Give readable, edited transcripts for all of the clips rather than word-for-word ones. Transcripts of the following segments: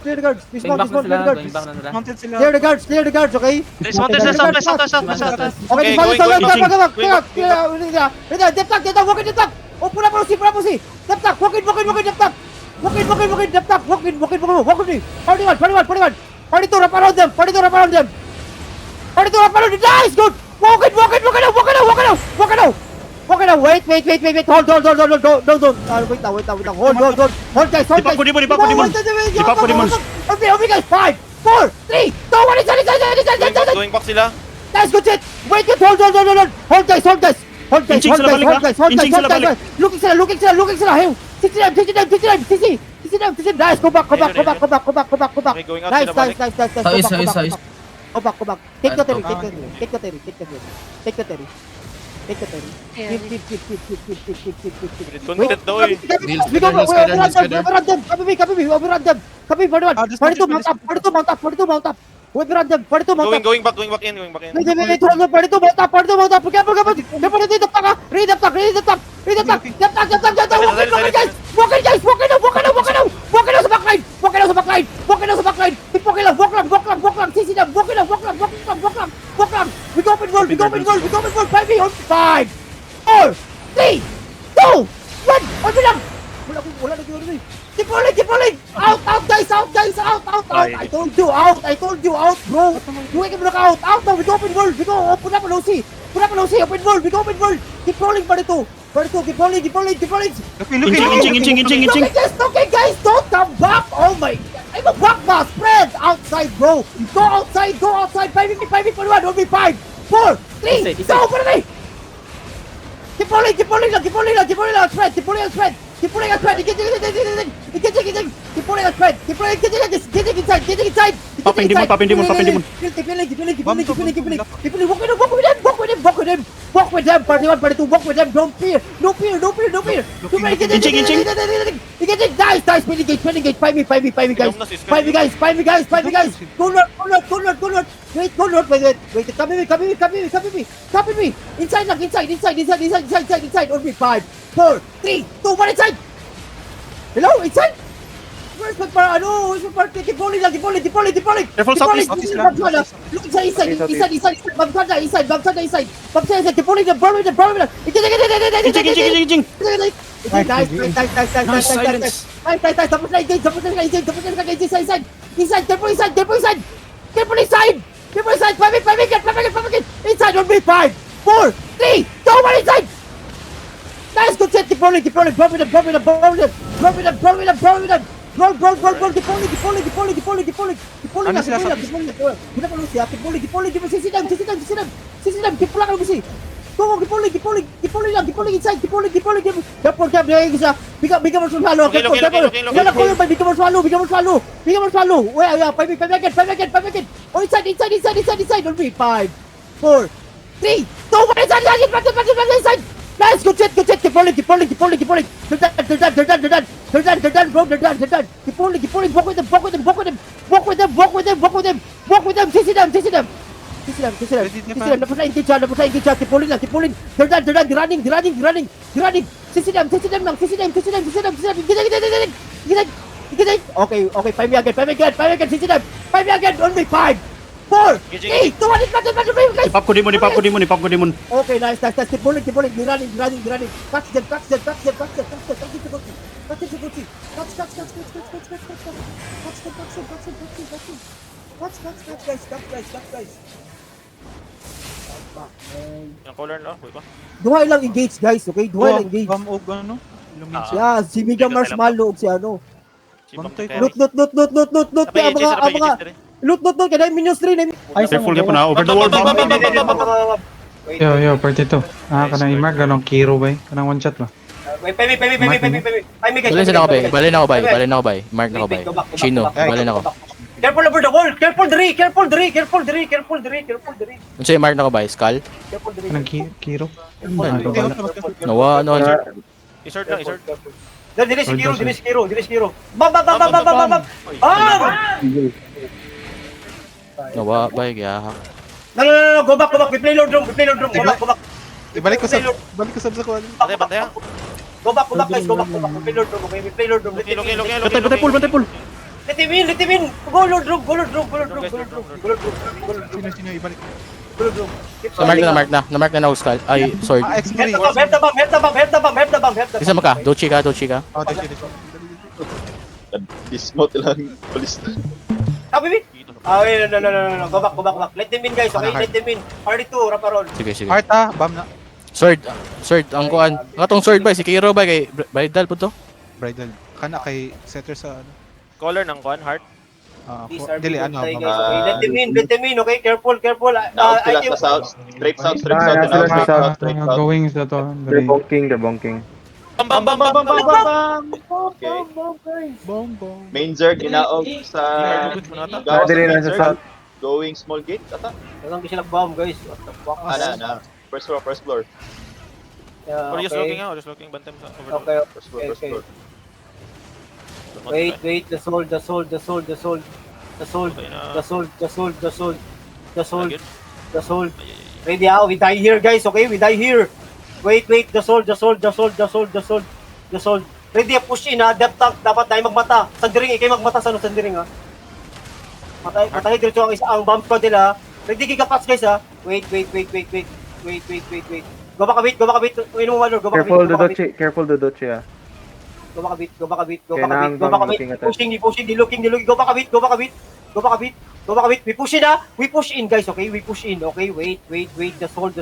Clear the guards. Going back na sila, going back na sila. Mounted sila. Clear the guards, okay? Dismounted sa south, south. Okay, depth tag, walk in depth tag. Oh, pula po si. Depth tag, walk in depth tag. Walk in depth tag, walk in. Party two, wrap around them. Nice, good. Walk it now. Wait. Hold. Wait now. Hold, guys. Di pa ko demon. Okay, guys. 5, 4, 3, 2, 1, inside. Going back sila. Nice, good shit. Wait, hold, guys. Inching sila balik. Looking sila. Hey, sit them. Nice, go back. Okay, going out sila balik. Nice. Go back. Take the Terry. Keep. Content daw eh. We go. Overrun them. Copy, party two, mount up. Overrun them. Party two, mount up. Going back in. Wait, hold on, party two, mount up. Read up, tag. Walk in, guys. Walk in sa backline. Walk lang. Sisi them. Walk lang. We go open world. 5, 4, 3, 2, 1. Open lang. Wala na. Keep rolling. Out, guys. I told you, out, bro. You ain't gonna out. Out now. We go open world. We go open up an OC. Open world. We go open world. Keep rolling, Parito. Keep rolling. Inching. Okay, guys, don't come back. Oh my, I'm a back boss. Spread outside, bro. Go outside. 5 1, only 5, 4, 3, Isa. go, put Keep rolling lang. Spread. Keep rolling on spread. Keep rolling on spread. Getting inside. Popping demon. Walk with them. Party 1, party 2. Walk with them. Don't fear. No fear. Inching. Nice. Spinning gate. Find me, guys. Go north. Wait. Copy me. Inside. Only 5, 4, 3, 2, 1. Inside. Hello, inside. Where's my party? Keep rolling. Careful, southeast. Look inside. Inside. Keep rolling them. Inching. Nice. Tapos na engage. Inside. Careful inside. 5 inside on me. 5, 4, 3, 2, 1. Inside. Nice, good set. Keep rolling. Drop it up. Roll. Sisi them. Keep rolling. Go, keep rolling inside. Keep rolling. Careful, isa. Bigyan mo swallow. Bigyan mo swallow. Wait, 5 again. Oh, inside. On me. 5, 4, 3, 2, 1. Inside. Nice, good shit. Keep rolling. They're done, bro. They're done. Keep rolling. Walk with them. Sisi them. Napos na engage siya. Keep rolling. They're done. They're running. Sisi them lang. Get. Okay. 5 again. Sisi them. 5 again. On me. 5, 4, 3, 2, 1. Guys. Ipap ko demon. Okay, nice. Keep rolling. They're running. Catch them. Catch. Guys. Yung color na, boy ba? Duhay lang engage, guys, okay? Duhay lang engage. Bam og ano? Illumination. Yeah, si Mega Marshmallow, si ano. Bantay Loot. Kaya mga loot. Kaya yung minions rin. Careful ka po na. Over the wall. Yo, party to. Kanang i-mark, kanang Kiro ba? Kanang one shot ba? Wait, pay me, guys. Balin ako bay. Mark na ako bay. Chino, balin ako. Careful over the wall. Careful, Dre. Unsa yung mark na ako bay? Skull? Careful, Dre. Kanang Kiro? Nawa, ano? Isort lang. Dili si Kiro. Bam. Nawa, bay, gaya. No. Go back. We play Lord Room. Go back. Balik ko sa kuwan. Bantay. Go back, guys. Go back. We play Lord Room. Okay, we play Lord Room. Bantay pool. Let him in. Go Lord Room, go Lord Room, go Lord Room, go Lord Room, go Lord Room, go Lord Room, Sino, ibalik. go Lord Room. Keep Na-mark na Hostile. Ay, sword. Ah, X-Mary. Help the bomb. Isa mo ka, Dochi ka. Oh, dito. Dismount lang. Polis na. Baby. Wait, no. Go back. Let them in, guys, okay? Let them in. Party 2, Raparon. Sige. Heart bam na. Sword, ang kuan. Katong sword ba si Kiro ba kay Bridal po to? Bridal. Kana kay setter sa ano. Caller ng Kwan, Heart. These are Dili, big ano, guys, bam. okay? Let them in, okay? Careful. Naog sila sa south. Straight south. Ah, Naog straight south. going sa to. They're bonking. Bam! Okay. Bong. Main Zerg, inaog sa... Ah, dili na sa south. Going small gate, ata? Walang sila bomb, guys. What the fuck? Na. First floor. Yeah, Or just okay. looking, bantem sa overload. Okay. First floor. Wait, the soul. Ready, we die here, guys, okay? We die here. Wait, the soul. Ready, push in, ha? Depth tank, dapat tayo magmata. Sandiring, ikay magmata sa sandiring, ha? Matay diretso ang bomb squad nila. Ready, gigapats, guys, ha? Wait. Go back a bit. Inom mo, Valor. Go back a bit. Careful Dodochi ah. Go back a bit. Kailangan Go back a bang bit. looking at Pushing, di looking. Go back a bit. We push in, ha? We push in, guys, okay? We push in, okay? Wait. The soul.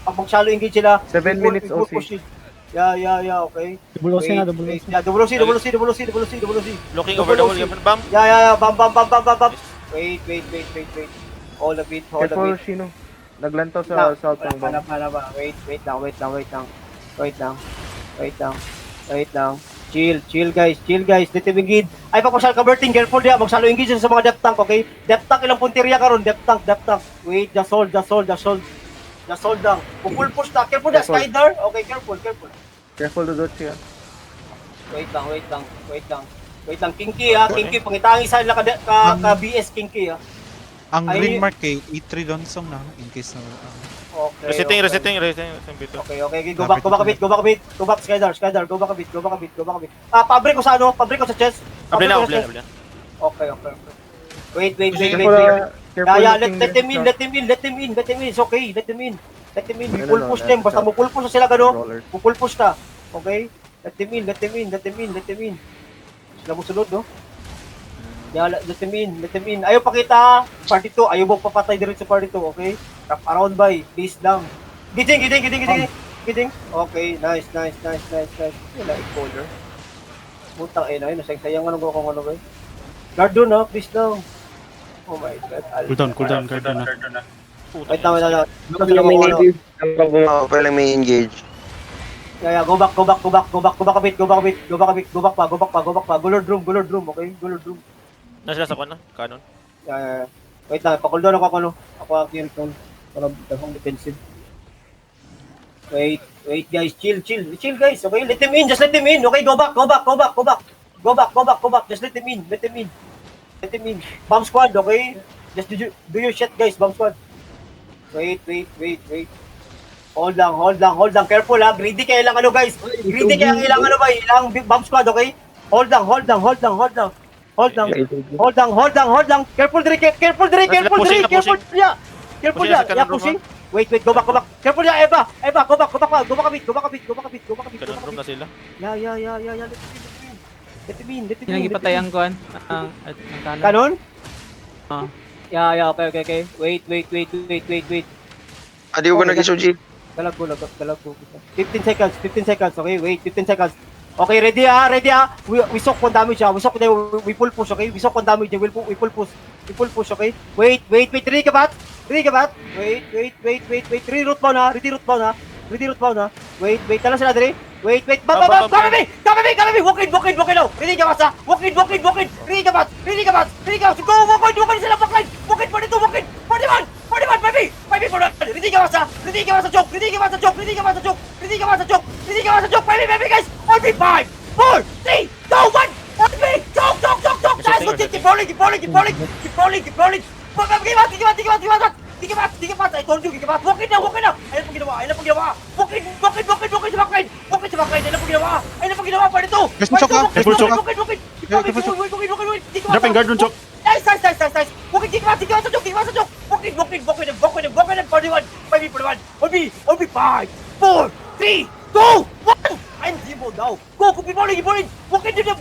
Pag mag-shallow engage sila. 7 minutes we OC. push in. Yeah, okay. Double OC na, double OC. Yeah, double OC. Looking over the wall, yun, bam! Yeah. Bam. Wait. Hold a bit. Careful Shino. Naglantaw sa south ng bomb. Wait lang. Chill guys. Let them engage. Ay, pag masyal converting, careful dia. Magsalo engage sa mga depth tank, okay? Depth tank, ilang punteriya karon? Depth tank. Wait, the soul lang. Full push na. Careful dia, Careful. Skyder. Okay, careful. Careful Dodochi ah. Wait lang. Kinky, ha? Kinky, pangitangi sa nila ka BS Kinky, ha? Ang Ay- green mark kay E3 Donsong na in case na Okay. Resetting, bito. Okay. Go back a bit. Go back, Skydar. Go back a bit. Pabrik ko sa chest. Abli na. Okay. Wait. Careful Yeah, looking let them in. It's okay. Let them in. We full push them. Basta mo full push na sila gano. Rollers. Full push ta. Okay? Let them in. Sila mo sunod, no? Yeah, let them in. Ayaw pakita. Party 2. Ayaw mo papatay diretso sa party 2, okay? Wrap around by. Please lang. Giting. Okay, nice. Wala, i-color. Butang ina, yun. Nasayang ko kung ano ba. Guard doon, ha? Please lang. Oh my God. cool down guard na. Wait lang. Pwede may engage. Yeah, go back a bit. Go back pa. Go Lord room, okay? Go Lord room. Nasa sa Kwan na? Canon? Yeah. Wait lang, pakuldo na ako Ako ang Kirton. Para dahong defensive. Wait guys, chill guys, okay? Let them in, just let them in, okay? Go back. Just let them in. Bomb squad, okay? Just do your shit, guys, bomb squad. Wait. Hold lang. Careful, ha? Greedy kayo lang guys. Ilang bomb squad, okay? Hold lang. Careful, Dre. Yeah, pushing. Wait, go back. Careful, Eva. Go back a bit. Canon room na sila. Yeah. Let him in. Pinagipatay ang kuan. Ang kanan. Kanon? Ah. Yeah, okay. Wait. Adi ko ba nag-isuji? Galag ko. 15 seconds, okay? Wait, 15 seconds. Okay, ready, ha? We soak one damage, ha? We pull push, okay? We soak one damage, we pull push, okay? Wait. Ready ka bat? Wait. Reroute bound, ha? Wait. Tala sila, Dre. Wait. Bam! Come me! Walk in now! Ready ka, basta? Walk in! Ready ka, bat? Go! Walk in sila, backline! Walk in, 41! 5 for that! Ready ka, basta? Joke! Baby, guys! On me, 5, 4, 3, 2, 1! On me! Joke! Keep rolling! Keep rolling! Tigibat! I told you, tigibat! Walk in now! Ayun pang ginawa! Walk in sa backline! Ayun pang ginawa! Party 2! Yes, Chok, ha? Walk in! Dropping guard on Chok. Nice. Walk in, walk in, walk in, 41, 5, 4, 3, 2, 1. I'm Jimbo now. Go, walk in,